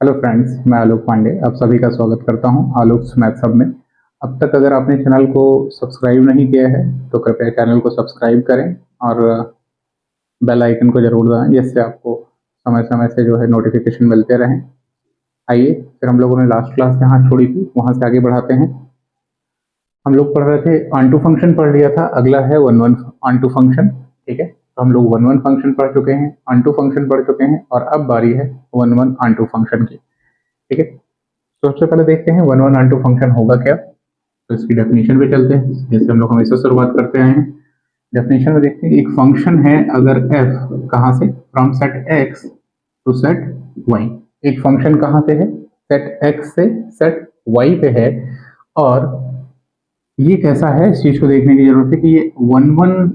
Hello friends, मैं आलोक पांडे आप सभी का स्वागत करता हूं आलोक्स मैथ्स हब में। अब तक अगर आपने चैनल को सब्सक्राइब नहीं किया है तो कृपया चैनल को सब्सक्राइब करें और बेल आइकन को जरूर दबाएं, जिससे आपको समय समय से जो है नोटिफिकेशन मिलते रहें। आइए फिर हम लोगों ने लास्ट क्लास जहाँ छोड़ी थी वहाँ से आगे बढ़ाते हैं। हम लोग पढ़ रहे थे ऑन फंक्शन पढ़ लिया था, अगला है वन वन ऑन फंक्शन। ठीक है, तो हम लोग वन वन फंक्शन पढ़ चुके हैं, ऑन फंक्शन पढ़ चुके हैं और अब बारी है वन वन ऑन फंक्शन की। ठीक है, तो सबसे पहले देखते हैं वन वन ऑन फंक्शन होगा क्या। तो इसकी डेफिनेशन पे चलते हैं, जैसे हम लोग हमेशा शुरुआत करते आए हैं। डेफिनेशन में देखते हैं एक फंक्शन है अगर f कहाँ से, from set x to set y। एक फंक्शन कहाँ से है, सेट x से सेट y पे है। और ये कैसा है इस चीज को देखने की जरूरत है कि ये वन वन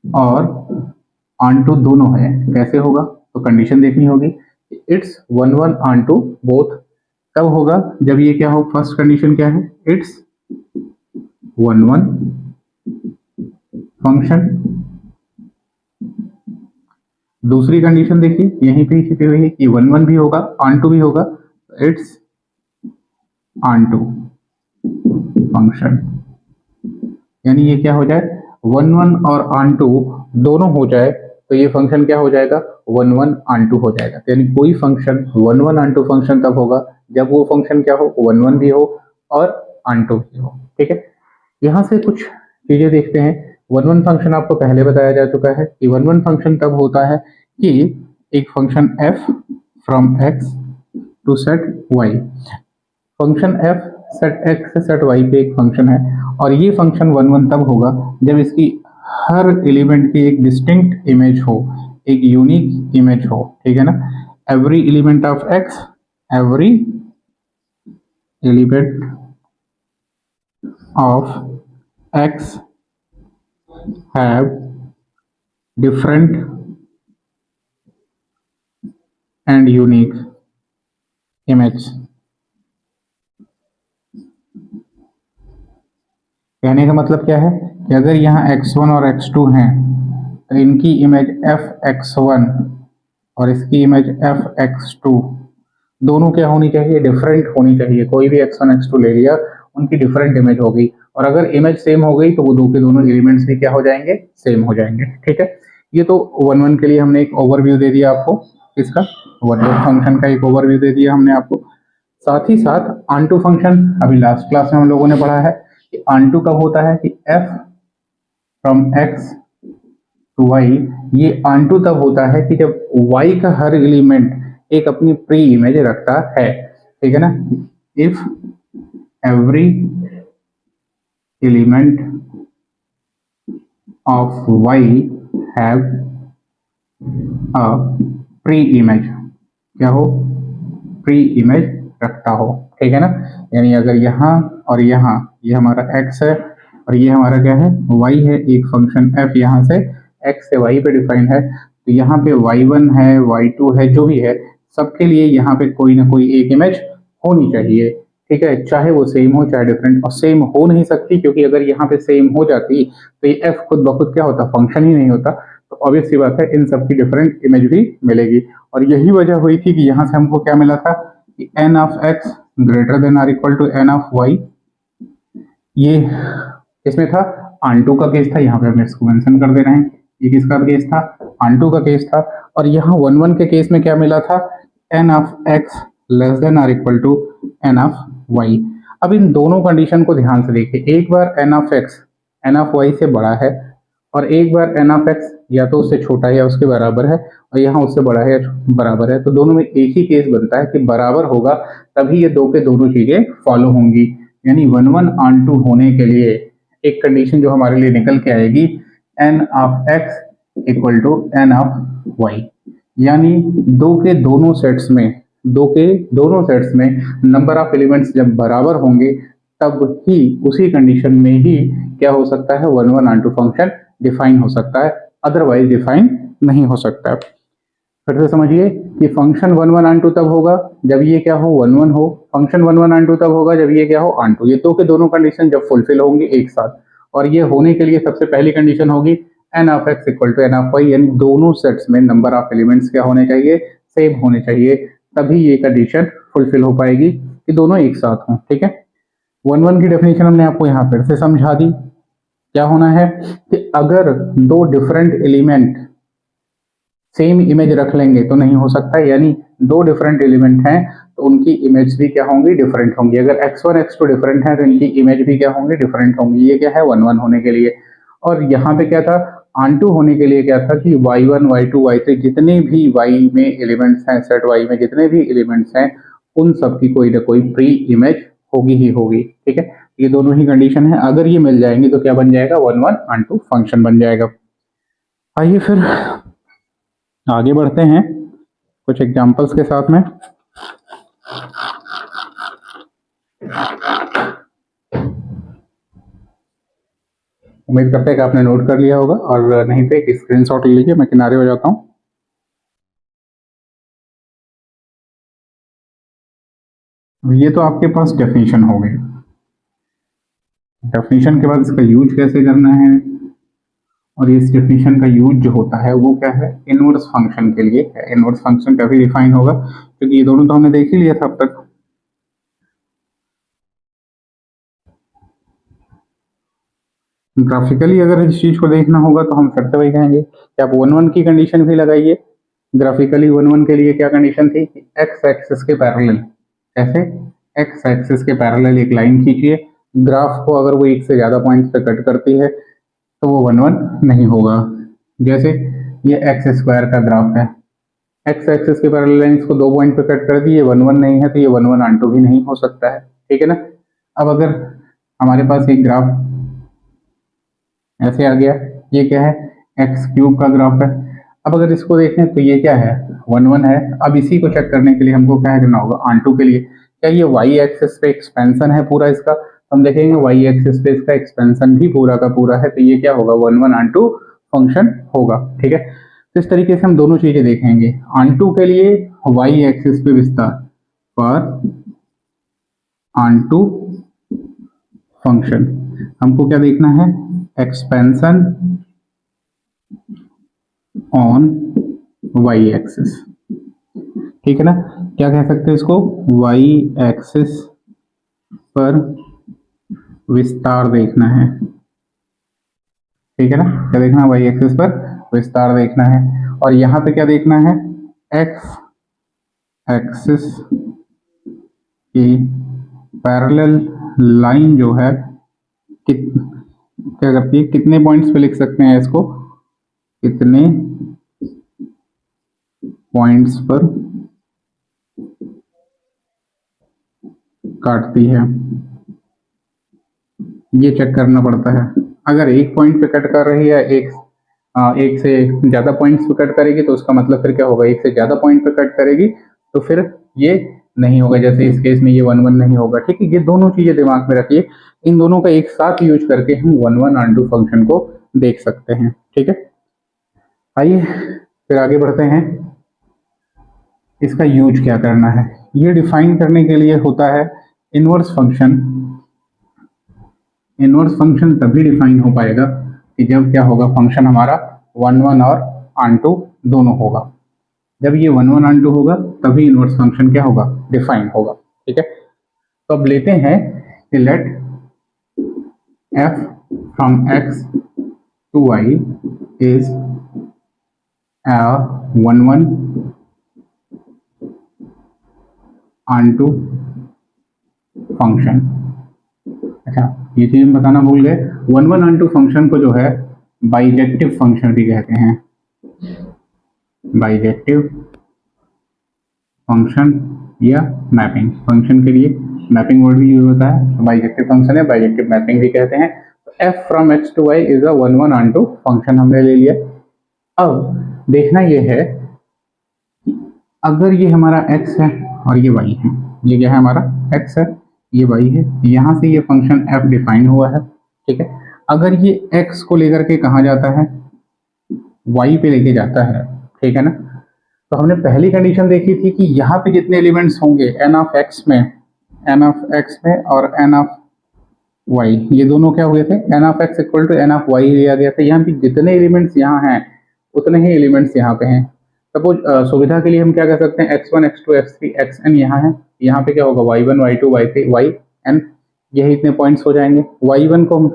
और ऑन टू दोनों है। कैसे होगा, तो कंडीशन देखनी होगी। It's one one onto both तब होगा जब ये क्या हो, फर्स्ट कंडीशन क्या है, इट्स वन वन फंक्शन। दूसरी कंडीशन देखिए यहीं पे छिपी हुई है कि वन वन भी होगा ऑन टू भी होगा, इट्स ऑन टू फंक्शन। यानी ये क्या हो जाए, वन वन और ऑन टू दोनों हो जाए तो ये फंक्शन क्या हो जाएगा, वन वन ऑन टू हो जाएगा। यानी कोई function one one onto function तब होगा जब वो फंक्शन क्या हो, वन वन भी हो और ऑन टू भी हो। ठीक है, यहाँ से कुछ चीजें देखते हैं। वन वन फंक्शन आपको पहले बताया जा चुका है कि वन वन फंक्शन तब होता है कि एक function f from x to set y। Function f set x से सेट y पे एक फंक्शन है और ये फंक्शन वन वन तब होगा जब इसकी हर एलिमेंट की एक डिस्टिंक्ट इमेज हो, एक यूनिक इमेज हो। ठीक है ना, every element of x, every element of x have different and unique image। कहने का मतलब क्या है कि अगर यहाँ x1 और x2 हैं तो इनकी इमेज f(x1) और इसकी इमेज f(x2) दोनों क्या होनी चाहिए, डिफरेंट होनी चाहिए। कोई भी x1 x2 ले लिया, उनकी डिफरेंट इमेज होगी और अगर इमेज सेम हो गई तो वो दो के दोनों एलिमेंट्स भी क्या हो जाएंगे, सेम हो जाएंगे। ठीक है, ये तो वन वन के लिए हमने एक ओवरव्यू दे दिया आपको, इसका वन वन फंक्शन का एक ओवरव्यू दे दिया हमने आपको। साथ ही साथ ऑन टू फंक्शन अभी लास्ट क्लास में हम लोगों ने पढ़ा है कि ऑन टू कब होता है कि f from x to y। ये ऑन टू तब होता है कि जब y का हर एलिमेंट एक अपनी प्री इमेज रखता है। ठीक है ना, if every element of y have a pre image, क्या हो, प्री इमेज रखता हो। ठीक है ना, यानी अगर यहाँ और यहाँ ये हमारा x है और ये हमारा क्या है, y है। एक फंक्शन f यहाँ से x से y पे डिफाइन है, तो यहाँ पे y1 है, y2 है, जो भी है सबके लिए यहाँ पे कोई ना कोई एक इमेज होनी चाहिए। ठीक है, चाहे वो सेम हो चाहे डिफरेंट। और सेम हो नहीं सकती क्योंकि अगर यहाँ पे सेम हो जाती तो ये f खुद ब खुद क्या होता, फंक्शन ही नहीं होता। तो ऑब्वियस सी बात है इन सबकी डिफरेंट इमेज भी मिलेगी। और यही वजह हुई थी कि यहाँ से हमको क्या मिला था कि n of x greater than or equal to n of y। ये इसमें था ऑन का केस था, यहाँ पे हमने इसको मेंशन कर दे रहे हैं। ये किसका केस था, ऑन का केस था। और यहाँ वन वन के केस में क्या मिला था, n of x less than or equal to n of y। अब इन दोनों कंडीशन को ध्यान से देखिए, एक बार n of x n of y से बड़ा है और एक बार n ऑफ x या तो उससे छोटा है या उसके बराबर है और यहाँ उससे बड़ा है या बराबर है, तो दोनों में एक ही केस बनता है कि बराबर होगा तभी ये दो के दोनों चीजें फॉलो होंगी। यानी वन वन ऑन टू होने के लिए एक कंडीशन जो हमारे लिए निकल के आएगी, n of x equal to n of y। यानी दो के दोनों सेट्स में, दो के दोनों सेट्स में नंबर ऑफ एलिमेंट्स जब बराबर होंगे तब ही उसी कंडीशन में ही क्या हो सकता है, one one onto function define हो सकता है, अदरवाइज डिफाइन नहीं हो सकता। फिर से समझिए कि function one one onto तब होगा जब ये क्या हो, वन वन हो। Function one one onto तब होगा जब ये क्या हो, ऑन टू। ये दो के दोनों कंडीशन जब फुलफिल होंगे एक साथ, और ये होने के लिए सबसे पहली कंडीशन होगी n of x equal to n of y. यानी दोनों सेट्स में नंबर ऑफ एलिमेंट्स क्या होने चाहिए, सेम होने चाहिए, तभी ये कंडीशन फुलफिल हो पाएगी कि दोनों एक साथ हों। ठीक है, 1 1 की डेफिनेशन हमने आपको यहाँ फिर से समझा दी। क्या होना है कि अगर दो डिफरेंट एलिमेंट सेम इमेज रख लेंगे तो नहीं हो सकता, यानी दो डिफरेंट एलिमेंट हैं तो उनकी इमेज भी क्या होंगी, डिफरेंट होंगी। अगर x1 x2 डिफरेंट है तो इनकी इमेज भी क्या होंगी, डिफरेंट होंगी। ये क्या है, 1 1 होने के लिए। और यहाँ पे क्या था, ऑन टू होने के लिए क्या था कि y1 y2 y3 जितने भी y में एलिमेंट्स हैं, सेट y में जितने भी एलिमेंट्स हैं, उन सब की कोई ना कोई प्री इमेज होगी ही होगी। ठीक है, ये दोनों ही कंडीशन है, अगर ये मिल जाएंगी तो क्या बन जाएगा, 1 1 ऑन टू फंक्शन बन जाएगा। आइए फिर आगे बढ़ते हैं कुछ एग्जांपल्स के साथ में। उम्मीद करते हैं कि आपने नोट कर लिया होगा, और नहीं तो एक स्क्रीनशॉट ले लीजिए, मैं किनारे हो जाता हूँ। ये तो आपके पास डेफिनेशन हो गई। डेफिनेशन के बाद इसका यूज कैसे करना है, और इस डेफिनेशन का यूज जो होता है वो क्या है, इनवर्स फंक्शन के लिए। इनवर्स फंक्शन कभी डिफाइन होगा, क्योंकि ये दोनों तो हमने देख ही लिया था अब तक। ग्राफिकली अगर इस चीज को देखना होगा तो हम फिर से वही कहेंगे कि आप 1 1 की कंडीशन भी लगाइए। ग्राफिकली 1 1 के लिए क्या कंडीशन थी, एक्स एक्सिस के पैरेलल, कैसे, एक्स एक्सिस के पैरेलल एक लाइन खींचिए। ग्राफ को अगर वो एक से ज्यादा पॉइंट्स पे कट करती है तो वो 1 1 नहीं होगा। जैसे ये एक्स स्क्वायर का ग्राफ है, एक्स एक्सिस के पैरेलल लाइंस को दो पॉइंट पे कट कर दी, ये 1 1 नहीं है तो ये 1 1 ऑन टू भी नहीं हो सकता है। ठीक है ना। अब अगर हमारे पास एक ग्राफ ऐसे आ गया, ये क्या है, एक्स क्यूब का ग्राफ है। अब अगर इसको देखें तो ये क्या है, 1 1 है। अब इसी को चेक करने के लिए हमको क्या करना होगा, ऑन टू के लिए क्या ये वाई एक्सिस पे एक्सपेंशन है पूरा इसका, तो हम देखेंगे वाई एक्सिस पे इसका एक्सपेंशन भी पूरा का पूरा है, तो ये क्या होगा, 1 1 ऑन टू फंक्शन होगा। ठीक है, तो इस तरीके से हम दोनों चीजें देखेंगे। ऑन टू के लिए वाई एक्सिस पे विस्तार पर ऑन टू फंक्शन, हमको क्या देखना है, एक्सपेंशन ऑन वाई एक्सिस। ठीक है ना, क्या कह सकते हैं इसको, वाई एक्सिस पर विस्तार देखना है। ठीक है ना, क्या देखना है, वाई एक्सिस पर विस्तार देखना है। और यहाँ पे क्या देखना है, एक्स एक्सिस की पैरेलल लाइन जो है क्या करती है, कितने पॉइंट्स पे लिख सकते हैं इसको, कितने पॉइंट्स पर काटती है, ये चेक करना पड़ता है। अगर एक पॉइंट पे कट कर रही है, एक से ज्यादा पॉइंट्स पे कट करेगी तो उसका मतलब फिर क्या होगा, एक से ज्यादा पॉइंट पे कट करेगी तो फिर ये नहीं होगा, जैसे इस केस में ये 1 1 नहीं होगा। ठीक है, ये दोनों चीजें दिमाग में रखिए, इन दोनों का एक साथ यूज करके हम 1 1 ऑन टू फंक्शन को देख सकते हैं। ठीक है, आइए फिर आगे बढ़ते हैं। इसका यूज क्या करना है, ये डिफाइन करने के लिए होता है इनवर्स फंक्शन। इनवर्स फंक्शन तभी डिफाइन हो पाएगा कि जब क्या होगा, फंक्शन हमारा 1 1 और ऑन टू दोनों होगा। जब ये 1 1 ऑन टू होगा तभी इनवर्स फंक्शन क्या होगा, डिफाइन होगा। ठीक है, तो अब लेते हैं कि let f from x to y is a 1 1 onto function. अच्छा, ये चीज हम बताना भूल गए, 1 1 ऑन टू फंक्शन को जो है बाइजेक्टिव फंक्शन भी कहते हैं। बाइजेक्टिव फंक्शन या मैपिंग फंक्शन के लिए मैपिंग वर्ड भी यूज होता है, तो बाइजेक्टिव फंक्शन है, बाइजेक्टिव मैपिंग भी कहते हैं। तो f from x to y is a 1 1 onto function हमने ले लिया। अब देखना यह है कि अगर ये हमारा x है और ये y है, ये क्या है, हमारा x है, ये y है, यहां से ये फंक्शन f डिफाइन हुआ है। ठीक है, अगर ये x को लेकर के कहा जाता है, y पे लेके जाता है, ठीक है ना, तो हमने पहली कंडीशन देखी थी कि यहाँ पे जितने एलिमेंट्स होंगे n ऑफ x में, n ऑफ x में और n ऑफ y, ये दोनों क्या हुए थे, n of x equal to n of y लिया गया था। यहाँ पे जितने एलिमेंट्स यहाँ हैं उतने ही एलिमेंट्स यहाँ पे हैं। सपोज सुविधा के लिए हम क्या कर सकते हैं, x1 x2 x3 xn यहाँ है, यहाँ पे क्या होगा y1 y2 y3 yn, यही इतने पॉइंट्स हो जाएंगे। y1 को हम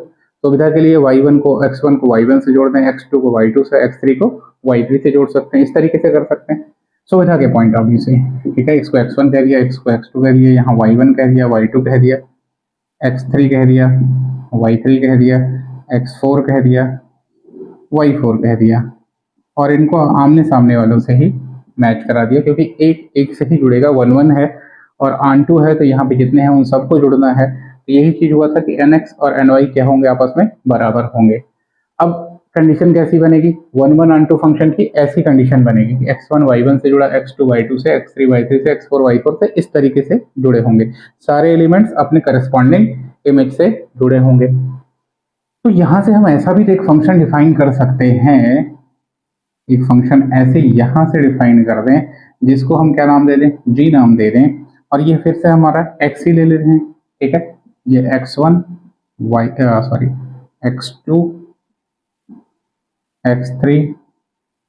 सुविधा के लिए y1 को x1 को y1 से जोड़ दें, x2 को y2 से, x3 को y3 से जोड़ सकते हैं, इस तरीके से कर सकते हैं सुविधा के पॉइंट ऑफ व्यू से। ठीक है, इसको x1 कह दिया, x को x2 कह दिया, यहाँ y1 कह दिया, y2 कह दिया, x3 कह दिया, y3 कह दिया, x4 कह दिया, y4 कह दिया, और इनको आमने सामने वालों से ही मैच करा दिया, क्योंकि एक एक से ही जुड़ेगा, 1 1 है और आन 2 है, तो यहाँ पे जितने हैं उन सबको जुड़ना है। तो यही चीज हुआ था कि nx और ny क्या होंगे, आपस में बराबर होंगे। अब कंडीशन कैसी बनेगी, 1 1 आन 2 फंक्शन की ऐसी कंडीशन बनेगी कि x1 y1 से जुड़ा, x2 y2 से, x3 y3 से, x4 y4 से, इस तरीके से जुड़े होंगे, सारे एलिमेंट्स अपने करस्पॉन्डिंग इमेज से जुड़े होंगे। तो यहां से हम ऐसा भी एक फंक्शन डिफाइन कर सकते हैं, एक फंक्शन ऐसे यहां से डिफाइन कर दें जिसको हम क्या नाम दे दें, g नाम दे दें, और ये फिर से हमारा x ही ले लेते हैं। ठीक है, ये x1 y sorry x2 x3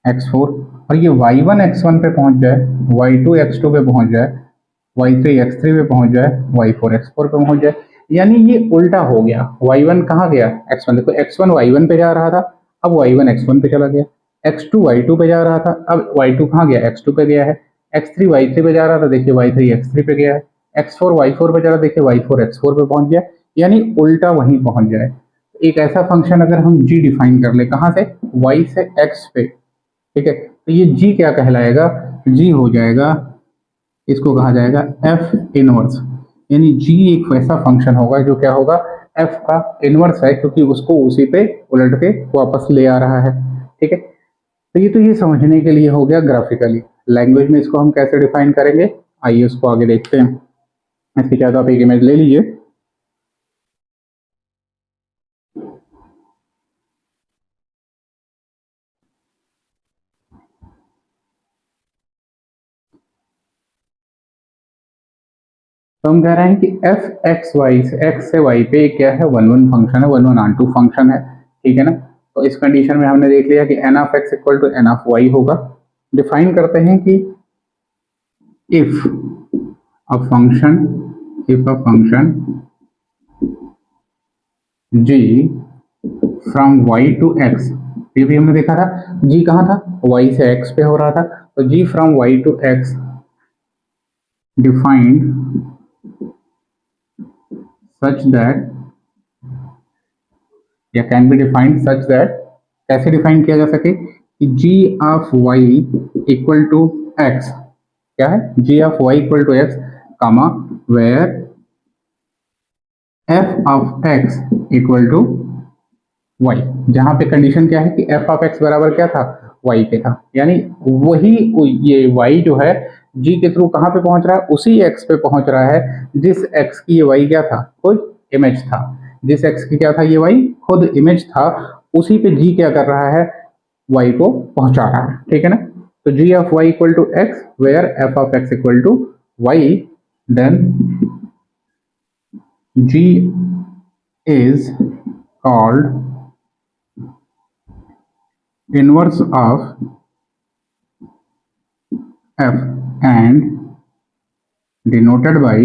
x4, और ये y1 x1 पे पहुंच जाए, y2 x2 पे पहुंच जाए, y3 x3 पे पहुंच जाए, y4 x4 पे पहुंच जाए। यानी ये उल्टा हो गया, y1 कहाँ गया, x1, देखो x1 y1 पे जा रहा था, अब y1 x1 पे चला गया, x2 y2 पे जा रहा था, अब y2 कहाँ गया, x2 पे गया है, x3 y3 पे जा रहा था, देखिए y3 x3 पे गया है, x4 y4 पे जा रहा, देखिए y4 x4 पे पहुंच गया, यानी उल्टा वहीं पहुंच जाए। एक ऐसा फंक्शन अगर हम g डिफाइन कर ले, कहाँ से, y से x पे, ठीक है, तो ये g क्या कहलाएगा, g हो जाएगा, इसको कहा जाएगा f इनवर्स, यानी g एक वैसा फंक्शन होगा जो क्या होगा, f का इनवर्स है, क्योंकि उसको उसी पे उलट के वापस ले आ रहा है। ठीक है, तो ये समझने के लिए हो गया ग्राफिकली। लैंग्वेज में इसको हम कैसे डिफाइन करेंगे, आइए उसको आगे देखते हैं। इसकी चाहे तो आप एक इमेज ले लीजिए। तो हम कह रहे हैं कि एफ एक्स वाई से, एक्स से वाई पे क्या है, 1 1 फंक्शन है, 1 1 आन 2 फंक्शन है। ठीक है ना, तो इस कंडीशन में हमने देख लिया कि n of x equal to n of y होगा। डिफाइन करते हैं कि if a function, if a function g from y to x, ये भी हमने देखा था, g कहाँ था, y से x पे हो रहा था, तो g from y to x defined such that, या can be defined such that, कैसे डिफाइन किया जा सके कि g of y equal to x, क्या है, g of y equal to x, comma where f of x equal to y, जहां पे कंडीशन क्या है कि f ऑफ x बराबर क्या था, y पे था, यानी वही ये y जो है g के थ्रू कहां पे पहुंच रहा है, उसी x पे पहुंच रहा है जिस x की ये y क्या था, खुद इमेज था, जिस x की क्या था, ये y खुद इमेज था, उसी पे g क्या कर रहा है, y को पहुंचा रहा है। ठीक है ना, तो g of y equal to x where f of x equal to y, then g is called inverse of f and denoted by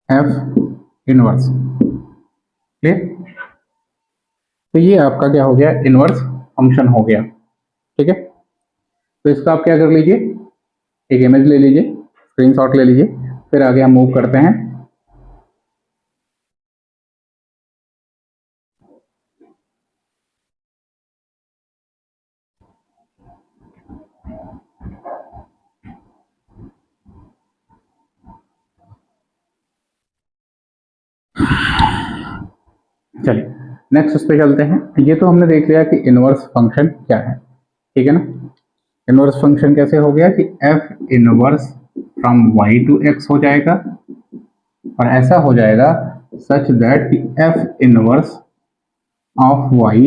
f inverse. Clear, तो ये आपका क्या हो गया, इनवर्स फंक्शन हो गया। ठीक है, तो इसका आप क्या कर लीजिए, एक इमेज ले लीजिए, स्क्रीनशॉट ले लीजिए, फिर आगे हम मूव करते हैं। चलिए नेक्स्ट उस पे चलते हैं। ये तो हमने देख लिया कि इनवर्स फंक्शन क्या है। ठीक है ना, इनवर्स फंक्शन कैसे हो गया कि f inverse from y to x हो जाएगा, और ऐसा हो जाएगा सच दैट कि f inverse of y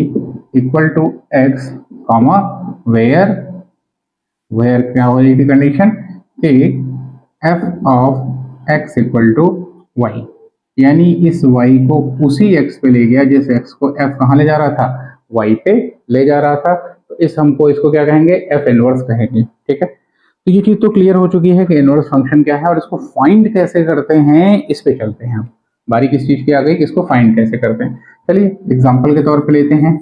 equal to x, comma where, where क्या हो जाएगी कंडीशन कि f of x equal to y, यानी इस y को उसी x पे ले गया जिस x को f कहाँ ले जा रहा था, y पे ले जा रहा था, तो इस हमको इसको क्या कहेंगे, एफ इनवर्स कहेंगे। ठीक है, तो ये चीज तो क्लियर हो चुकी है कि इनवर्स फंक्शन क्या है और इसको फाइंड कैसे करते हैं, इस पे चलते हैं हम। बारी किस चीज की आ गई कि इसको फाइंड कैसे करते हैं। चलिए एग्जांपल के तौर पे लेते हैं,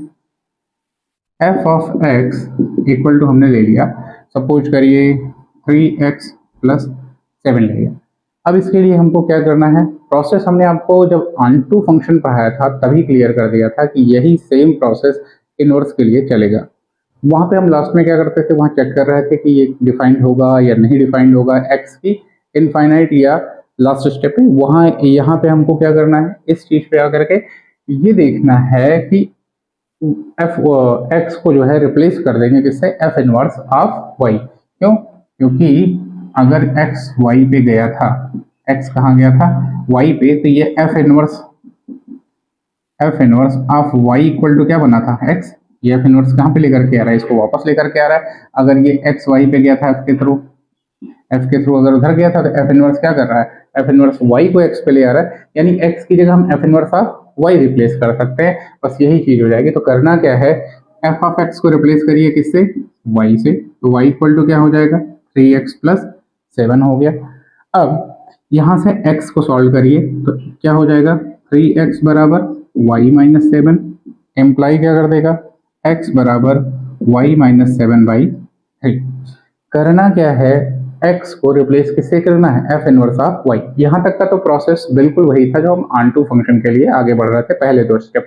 f of x equal to हमने ले लिया, सपोज करिए 3x प्लस 7 ले लिया। अब इसके लिए हमको क्या करना है, प्रोसेस हमने आपको जब ऑनटू फंक्शन पढ़ाया था तभी क्लियर कर दिया था कि यही सेम प्रोसेस इनवर्स के लिए चलेगा। वहां पे हम लास्ट में क्या करते थे, वहां चेक कर रहे थे कि ये डिफाइंड होगा या नहीं डिफाइंड होगा, एक्स की इनफाइनाइट या लास्ट स्टेप है। वहां यहाँ पे हमको क्या करना है, इस चीज पे आकर के ये देखना है कि एफ एक्स को जो है रिप्लेस कर देंगे किससे, एफ इनवर्स ऑफ वाई। क्यों, क्योंकि अगर एक्स वाई पे गया था, एक्स कहाँ गया था, वाई पे, तो ये f inverse of y equal to क्या बना था, एक्स। ये एफ इनवर्स कहाँ पे लेकर के आ रहा है, इसको वापस लेकर के आ रहा है। अगर ये एक्स वाई पे गया था एफ के थ्रू, एफ के थ्रू अगर उधर गया था तो एफ इनवर्स क्या कर रहा है, एफ इनवर्स वाई को एक्स पे ले आ रहा है, यानी एक्स की जगह हम f inverse of y replace कर सकते हैं। बस यही चीज हो जाएगी। तो करना क्या है, एफ ऑफ एक्स को रिप्लेस करिए किससे, वाई से, तो वाई इक्वल टू क्या हो जाएगा, 3x प्लस 7 हो गया। अब यहां से x को सॉल्व करिए तो क्या हो जाएगा, 3x बराबर वाई माइनस 7, एम्प्लाई क्या कर देगा, x बराबर वाई माइनस 7/3। करना क्या है, x को रिप्लेस किससे करना है, f इनवर्स ऑफ y। यहां तक का तो प्रोसेस बिल्कुल वही था जो हम ऑनटू फंक्शन के लिए आगे बढ़ रहे थे, पहले दो स्टेप।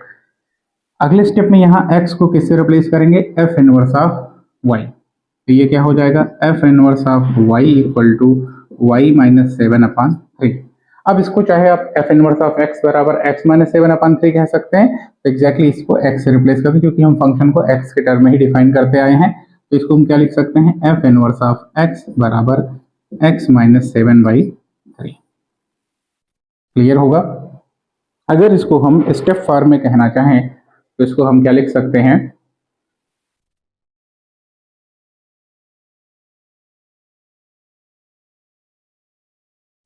अगले स्टेप में यहाँ x को किससे रिप्लेस करेंगे, f इनवर्स ऑफ y। तो ये क्या हो जाएगा, f inverse of y equal to y minus 7/3। अब इसको चाहे आप f इनवर्स ऑफ x बराबर x माइनस 7/3 कह सकते हैं, तो एग्जैक्टली इसको x से रिप्लेस करते हैं, क्योंकि हम फंक्शन को x के टर्म में ही डिफाइन करते आए हैं। तो इसको हम क्या लिख सकते हैं, f इनवर्स ऑफ x बराबर x माइनस 7/3। क्लियर होगा। अगर इसको हम स्टेप फॉर्म में कहना चाहें तो इसको हम क्या लिख सकते हैं,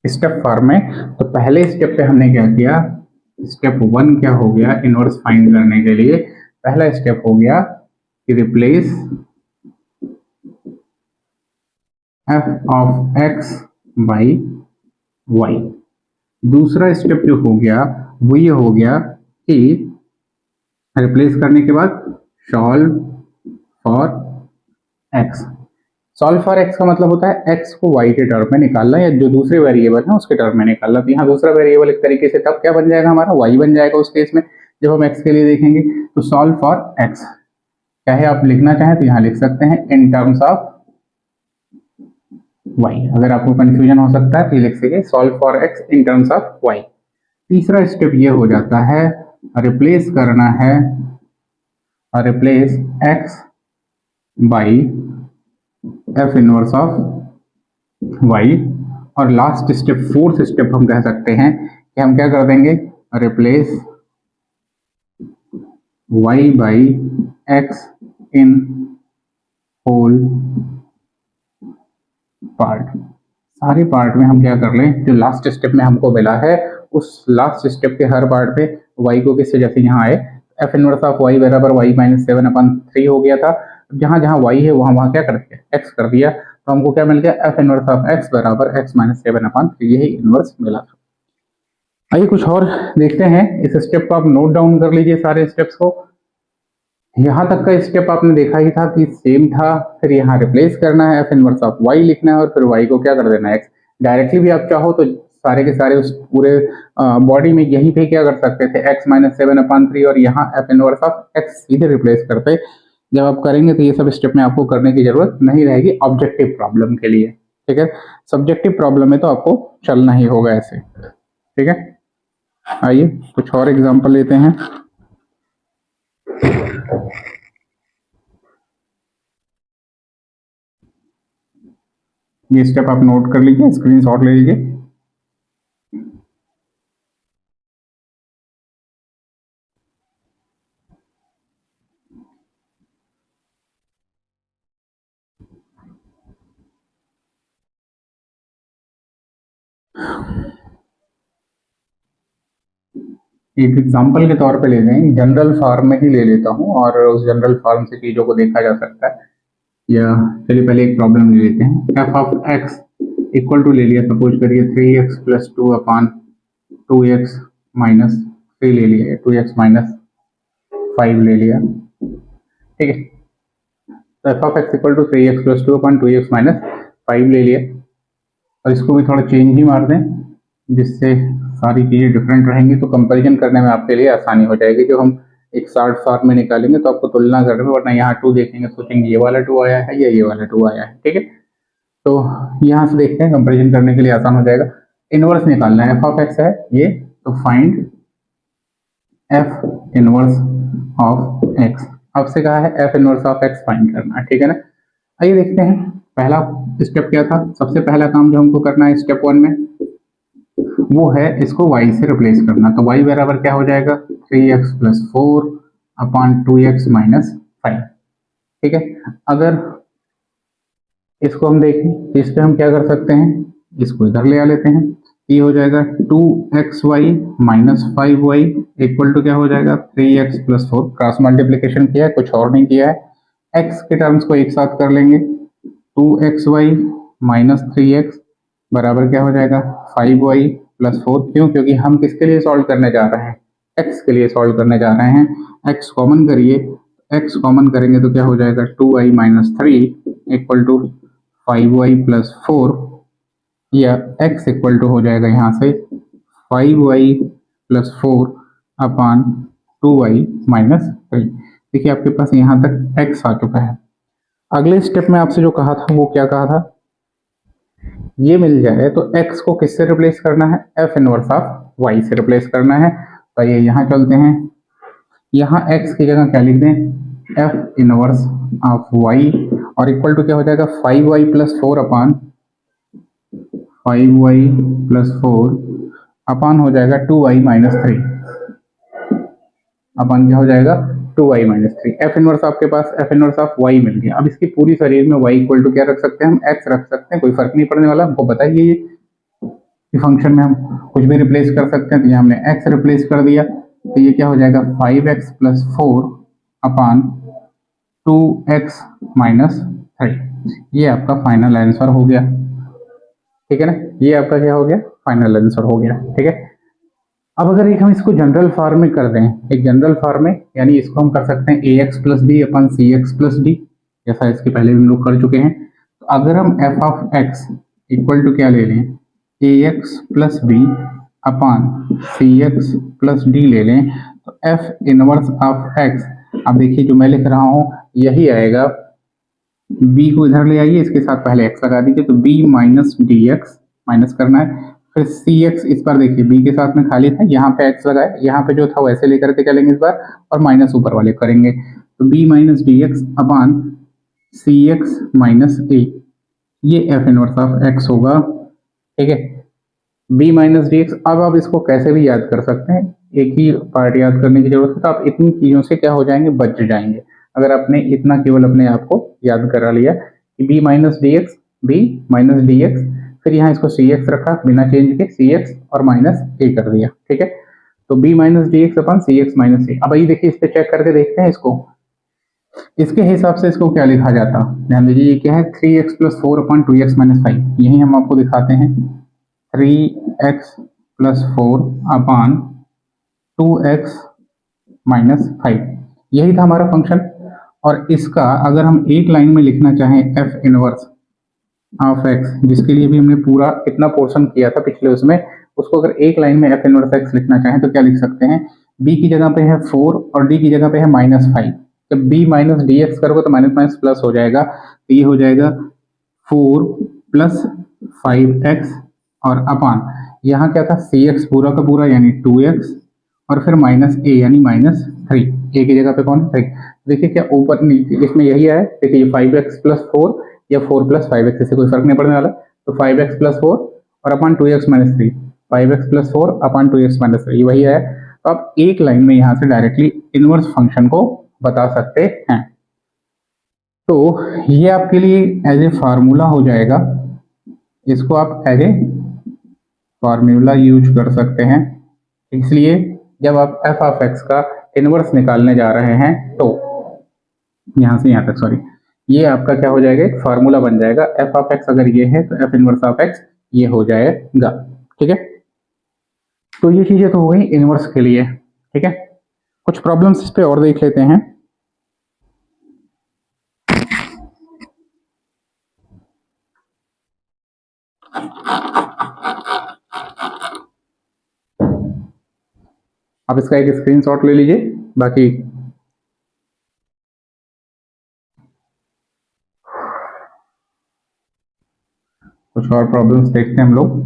स्टेप फॉर्म में। तो पहले स्टेप पे हमने क्या किया, स्टेप 1 क्या हो गया, इनवर्स फाइंड करने के लिए पहला स्टेप हो गया कि replace f of x by y. दूसरा स्टेप जो हो गया वो ये हो गया कि रिप्लेस करने के बाद solve for x. Solve for x का मतलब होता है एक्स को वाई के टर्म में निकालना या जो दूसरे वेरिएबल है उसके टर्म में निकालना। तो यहाँ दूसरा वेरिएबल एक तरीके से तब क्या बन जाएगा, हमारा वाई बन जाएगा उस केस में जब हम एक्स के लिए देखेंगे। तो सॉल्व फॉर एक्स, चाहे आप लिखना चाहें तो यहाँ लिख सकते हैं इन टर्म्स ऑफ वाई। अगर आपको कंफ्यूजन हो सकता है तो ये लिख सकते solve for x in terms of y. तीसरा स्टेप ये हो जाता है, रिप्लेस करना है, replace x by f inverse of y. और लास्ट स्टेप, फोर्थ स्टेप हम कह सकते हैं कि हम क्या कर देंगे, replace y by x in whole part. सारे पार्ट में हम क्या कर लें, जो लास्ट स्टेप में हमको मिला है उस लास्ट स्टेप के हर पार्ट पे वाई को किससे, जैसे यहाँ आए एफ इनवर्स ऑफ वाई बराबर वाई माइनस 7/3 हो गया था। जहां जहां वाई है वहां वहां क्या कर दिया, एक्स कर दिया, तो हमको क्या मिल गया, एफ इनवर्स ऑफ एक्स बराबर एक्स माइनस 7/3। यही इनवर्स मिला था। आइए कुछ और देखते हैं, इस स्टेप को आप नोट डाउन कर लीजिए सारे स्टेप्स को। यहाँ तक का स्टेप आपने देखा ही था कि सेम था, फिर यहाँ रिप्लेस करना है, एफ इनवर्स ऑफ वाई लिखना है और फिर वाई को क्या कर देना है, एक्स। डायरेक्टली भी आप चाहो तो सारे के सारे उस पूरे बॉडी में यहीं पे क्या कर सकते थे, एक्स माइनस 7/3 और यहाँ एफ इनवर्स ऑफ एक्स सीधे रिप्लेस करते। जब आप करेंगे तो ये सब स्टेप में आपको करने की जरूरत नहीं रहेगी ऑब्जेक्टिव प्रॉब्लम के लिए। ठीक है, सब्जेक्टिव प्रॉब्लम में तो आपको चलना ही होगा ऐसे। ठीक है, आइए कुछ और एग्जाम्पल लेते हैं। ये स्टेप आप नोट कर लीजिए, स्क्रीनशॉट ले लीजिए। एक एग्जाम्पल के तौर पे ले लें, जनरल फॉर्म में ही ले लेता हूँ और उस जनरल फॉर्म से चीज़ों को देखा जा सकता है। या चलिए पहले एक प्रॉब्लम ले लेते हैं। F of x equal to ले लिया, सपोज करिए 3x प्लस 2/2x माइनस 3 ले लिया, 2x माइनस 5 ले लिया, ठीक है। तो f of x equal to 3x plus 2/2x minus 5 ले लिया, और इसको भी थोड़ा चेंज ही मार दें जिससे सारी चीज़ें डिफरेंट रहेंगी, तो कंपैरिजन करने में आपके लिए आसानी हो जाएगी। जो हम एक शॉर्ट फॉर्म में निकालेंगे तो आपको तुलना करने में, वरना यहाँ 2 देखेंगे सोचेंगे ये वाला 2 आया है या ये वाला 2 आया है, ठीक है। तो यहाँ से देखते हैं, कंपैरिजन करने के लिए आसान हो जाएगा। इनवर्स निकालना है, एफ ऑफ एक्स है ये, तो find F inverse of x. आपसे कहा है F inverse of x find करना है, ठीक है ना। आइए देखते हैं पहला स्टेप क्या था। सबसे पहला काम जो हमको करना है स्टेप 1 में, वो है इसको y से रिप्लेस करना। तो y बराबर क्या हो जाएगा, 3x प्लस 4/2x माइनस 5, ठीक है। अगर इसको हम देखें तो इस पे हम क्या कर सकते हैं, इसको इधर ले आ लेते हैं। ये हो जाएगा 2xy minus 5y equal to क्या हो जाएगा, 3x प्लस 4। क्रॉस मल्टीप्लीकेशन किया है, कुछ और नहीं किया है। x के टर्म्स को एक साथ कर लेंगे, 2xy माइनस 3x बराबर क्या हो जाएगा, 5y प्लस 4। क्यों, क्योंकि हम किसके लिए सॉल्व करने जा रहे हैं, x के लिए सॉल्व करने जा रहे हैं। x कॉमन करिए, x कॉमन करेंगे तो क्या हो जाएगा, 2y minus 3 equal to 5y plus 4, या x इक्वल टू हो जाएगा यहाँ से 5y प्लस 4/2y माइनस 3। देखिए आपके पास यहाँ तक x आ चुका है। अगले स्टेप में आपसे जो कहा था वो क्या कहा था, ये मिल जाए तो x को किससे रिप्लेस करना है, f इनवर्स ऑफ y से रिप्लेस करना है। तो ये यहाँ चलते हैं, यहाँ x की जगह क्या लिख दें, f इनवर्स ऑफ y, और इक्वल टू क्या हो जाएगा, 5y प्लस 4 अपान हो जाएगा 2y माइनस 3, अपन क्या हो जाएगा 2y माइनस 3। एफ इनवर्स आपके पास एफ इनवर्स ऑफ y मिल गया। अब इसकी पूरी शरीर में y इक्वल टू क्या रख सकते हैं, हम x रख सकते हैं, कोई फर्क नहीं पड़ने वाला। हमको बताइए ये फंक्शन में हम कुछ भी रिप्लेस कर सकते हैं, तो यहाँ हमने x रिप्लेस कर दिया, तो ये क्या हो जाएगा 5x प्लस 4/2x माइनस 3। ये आपका फाइनल आंसर हो गया, ठीक है ना। ये आपका क्या हो गया, फाइनल आंसर हो गया, ठीक है। अब अगर एक हम इसको जनरल फॉर्म में कर दें, एक जनरल फॉर्म में, यानी इसको हम कर सकते हैं ax प्लस बी अपन cx प्लस डी, जैसा इसके पहले भी हम लोग कर चुके हैं। तो अगर हम f of x equal to क्या ले लें, ax plus b upon cx plus d ले लें, तो f इनवर्स ऑफ x, अब देखिए जो मैं लिख रहा हूँ यही आएगा। b को इधर ले आइए, इसके साथ पहले x लगा दीजिए, तो b minus d x minus करना है, फिर सी एक्स, इस बार देखिए बी के साथ में खाली था, यहाँ पे एक्स लगाए, यहाँ पे जो था वैसे लेकर के चलेंगे इस बार, और माइनस ऊपर वाले करेंगे। तो बी माइनस डी एक्स अपान सी एक्स माइनस ए, ये एफ इनवर्स ऑफ एक्स होगा, ठीक है। बी माइनस डी एक्स, अब आप इसको कैसे भी याद कर सकते हैं, एक ही पार्ट याद करने की जरूरत है, तो आप इतनी चीजों से क्या हो जाएंगे, बच जाएंगे। अगर आपने इतना केवल अपने आप को याद करा लिया कि b minus d x, b minus d x, फिर यहाँ इसको सी एक्स रखा बिना चेंज के, सी एक्स और माइनस ए कर दिया, ठीक है। तो B minus d x upon सी एक्स माइनस ए। अब ये देखिए इस पे चेक करके देखते हैं इसको, इसके हिसाब से इसको क्या लिखा जाता, ध्यान दीजिए ये क्या है, 3x प्लस 4/2x माइनस 5। यही हम आपको दिखाते हैं, 3x प्लस 4/2x माइनस 5, यही था हमारा फंक्शन। और इसका अगर हम एक लाइन में लिखना चाहें एफ इनवर्स ऑफ एक्स, जिसके लिए भी हमने पूरा इतना पोर्शन किया था पिछले उसमें, उसको अगर एक लाइन में एफ इनवर्स एक्स लिखना चाहें तो क्या लिख सकते हैं, बी की जगह पे है 4 और डी की जगह पे है -5। जब बी माइनस डी एक्स करोगे तो माइनस माइनस प्लस हो जाएगा, तो ये हो जाएगा 4 प्लस 5x, और अपान यहाँ क्या था, सी एक्स पूरा का पूरा यानी 2x, और फिर माइनस ए यानी -3, ए की जगह पे कौन 3। देखिए क्या ऊपर नीचे इसमें यही है, देखिए 5x प्लस 4 या 4 प्लस 5x, इससे कोई फर्क नहीं पड़ने वाला। तो 5x प्लस 4 और अपान 2x माइनस 3, 5x प्लस 4 अपान 2x माइनस 3, वही है। तो आप एक लाइन में यहाँ से डायरेक्टली इनवर्स फंक्शन को बता सकते हैं। तो ये आपके लिए एज ए फार्मूला हो जाएगा, इसको आप एज ए फार्मूला यूज कर सकते हैं। इसलिए जब आप एफ ऑफ एक्स का इनवर्स निकालने जा रहे हैं तो यहाँ से यहाँ तक, सॉरी, ये आपका क्या हो जाएगा, एक फार्मूला बन जाएगा। एफ ऑफ एक्स अगर ये है तो एफ इनवर्स ऑफ एक्स ये हो जाएगा। ठीक है, तो ये चीजें तो हो गई इनवर्स के लिए। ठीक है, कुछ प्रॉब्लम्स इस पे और देख लेते हैं। आप इसका एक स्क्रीनशॉट ले लीजिए, बाकी कुछ और प्रॉब्लम्स देखते हैं हम लोग।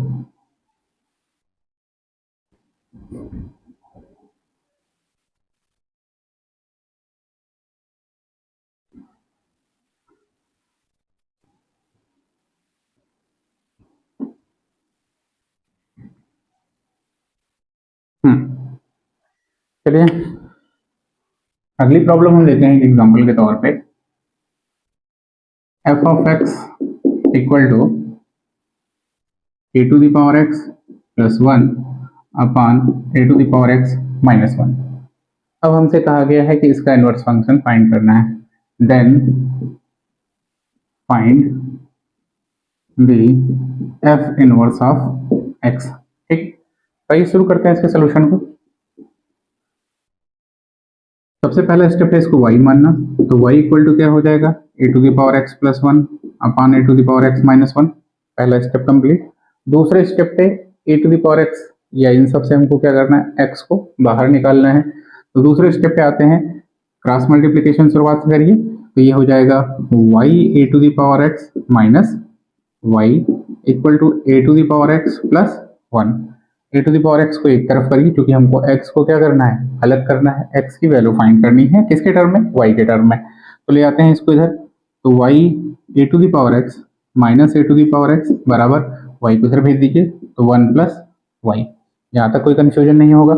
चलिए अगली प्रॉब्लम हम लेते हैं एग्जांपल के तौर पे। F of x equal to a to the power x plus one upon A to the power x minus one. अब हमसे कहा गया है कि इसका इनवर्स फंक्शन फाइंड करना है। Then find the f inverse of x. ठीक, तो ये शुरू करते हैं इसके सोल्यूशन को। सबसे पहला स्टेप है इसको y मानना, तो y इक्वल टू क्या हो जाएगा, A to the power x plus one upon A to the power x minus one. पहला स्टेप कंप्लीट। दूसरे स्टेप पे A to the power X या इन सब से हमको क्या करना है, x को बाहर निकालना है। तो दूसरे स्टेप पे आते हैं, क्रॉस मल्टीप्लीकेशन शुरुआत से करिए, तो ये हो जाएगा y a to the power x minus y equal to a to the power x plus one. A to the power x को एक तरफ करिए, क्योंकि हमको x को क्या करना है, अलग करना है, x की वैल्यू फाइंड करनी है किसके टर्म में, y के टर्म में। तो ले आते हैं इसको इधर, तो y a to the power x minus a to the power x बराबर y को इधर भेज दीजिए, तो वन प्लस वाई। यहाँ तक कोई कंफ्यूजन नहीं होगा।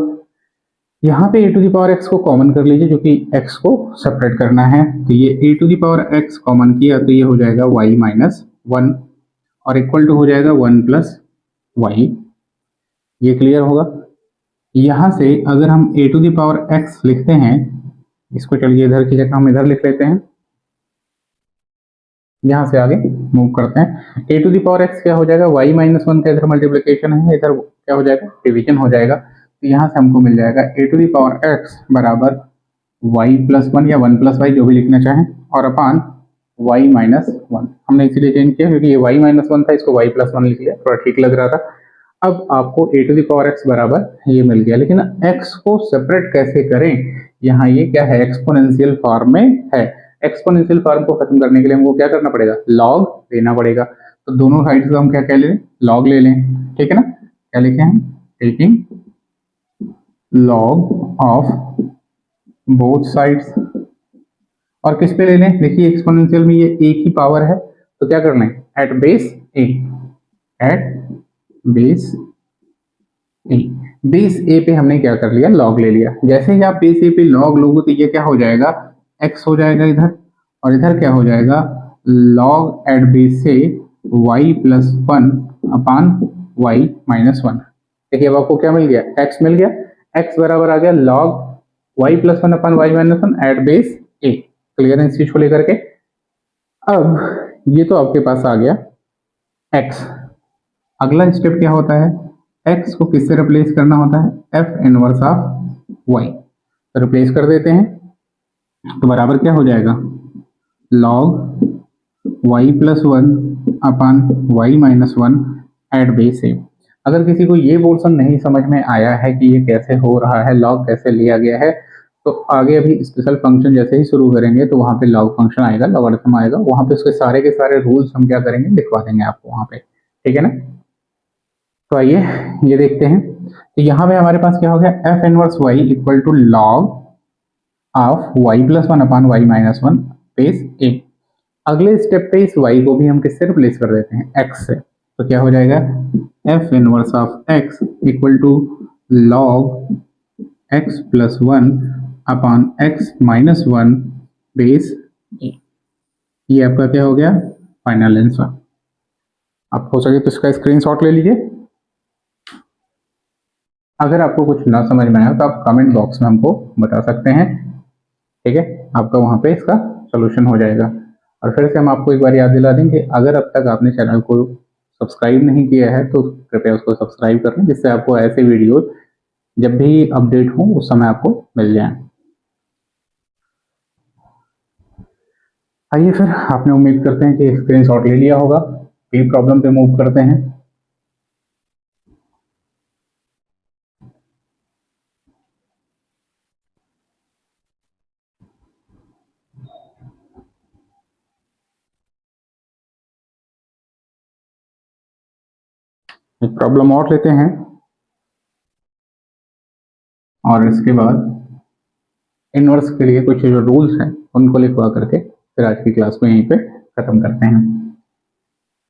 यहाँ पे A to the power x को कॉमन कर लीजिए, क्योंकि x को सेपरेट करना है। तो ये A to the power X common किया तो ये हो जाएगा y माइनस वन और इक्वल टू हो जाएगा वन प्लस वाई। ये क्लियर होगा। यहां से अगर हम A to the power X लिखते हैं, इसको चलिए इधर की जगह हम इधर लिख लेते हैं, यहां से आगे मूव करते हैं। ए टू द पावर एक्स क्या हो जाएगा, वाई माइनस वन का इधर मल्टीप्लीकेशन है, इधर क्या हो जाएगा, डिवीजन हो जाएगा। तो यहाँ से हमको मिल जाएगा A to the power x बराबर वाई प्लस वन या वन प्लस वाई जो भी लिखना चाहें, और अपान वाई माइनस वन। हमने इसीलिए चेंज किया क्योंकि ये वाई माइनस वन था, इसको वाई प्लस वन लिख लिया, थोड़ा ठीक लग रहा था। अब आपको ए टू द पावर एक्स बराबर ये मिल गया, लेकिन एक्स को सेपरेट कैसे करें, यहाँ ये क्या है, एक्सपोनेंशियल फॉर्म में है। एक्सपोनेंशियल फॉर्म को खत्म करने के लिए हमको क्या करना पड़ेगा, लॉग लेना पड़ेगा। तो दोनों साइड से हम क्या लें, लॉग ले लें। ठीक है ना, क्या लिखे हैं, taking log of both sides. और किस पे ले लें, देखिए एक्सपोनेंशियल में ये ए की पावर है, तो क्या करना है, एट बेस ए, एट बेस ए। बेस ए पे हमने क्या कर लिया, लॉग ले लिया। जैसे ही आप बेस ए पे लॉग लोगे तो ये क्या हो जाएगा, एक्स हो जाएगा इधर, और इधर क्या हो जाएगा, लॉग एट बेस से y plus one upon Y minus one. देखिए अब आपको क्या मिल गया, एक्स मिल गया, एक्स बराबर आ गया log Y plus one upon Y minus one at base A. Clear है इस चीज को लेकर के। अब ये तो आपके पास आ गया एक्स। अगला स्टेप क्या होता है, एक्स को किससे रिप्लेस करना होता है, एफ इनवर्स ऑफ वाई। तो रिप्लेस कर देते हैं, तो बराबर क्या हो जाएगा, log Y plus one upon Y minus one at base A. अगर किसी को ये पोर्शन नहीं समझ में आया है कि ये कैसे हो रहा है, लॉग कैसे लिया गया है, तो आगे अभी स्पेशल फंक्शन जैसे ही शुरू करेंगे तो वहां पे लॉग फंक्शन आएगा, लॉगरिथम आएगा, वहां पे उसके सारे के सारे रूल्स हम क्या करेंगे, लिखवा देंगे आपको वहां पे। ठीक है ना, तो आइए ये देखते हैं। तो यहाँ पे हमारे पास क्या हो गया, F inverse Y equal to log of Y plus one upon Y minus one base A. अगले स्टेप पे इस y को भी हम किससे रिप्लेस कर देते हैं, x से। तो क्या हो जाएगा, f inverse of x equal to log x plus one upon x minus one base A. ये आपका क्या हो गया, फाइनल आंसर। आप हो सके तो इसका स्क्रीनशॉट ले लीजिए। अगर आपको कुछ ना समझ में आया तो आप कमेंट बॉक्स में हमको बता सकते हैं, ठीक है, आपका वहाँ पे इसका सोल्यूशन हो जाएगा। और फिर से हम आपको एक बार याद दिला दें कि अगर अब तक आपने चैनल को सब्सक्राइब नहीं किया है तो कृपया उसको सब्सक्राइब कर लें, जिससे आपको ऐसे वीडियो जब भी अपडेट हो उस समय आपको मिल जाए। आइए फिर, आपने उम्मीद करते हैं कि स्क्रीनशॉट ले लिया होगा। ये प्रॉब्लम पे मूव करते हैं। एक प्रॉब्लम और लेते हैं और इसके बाद इनवर्स के लिए कुछ जो रूल्स हैं उनको लिखवा करके फिर आज की क्लास को यहीं पे खत्म करते हैं।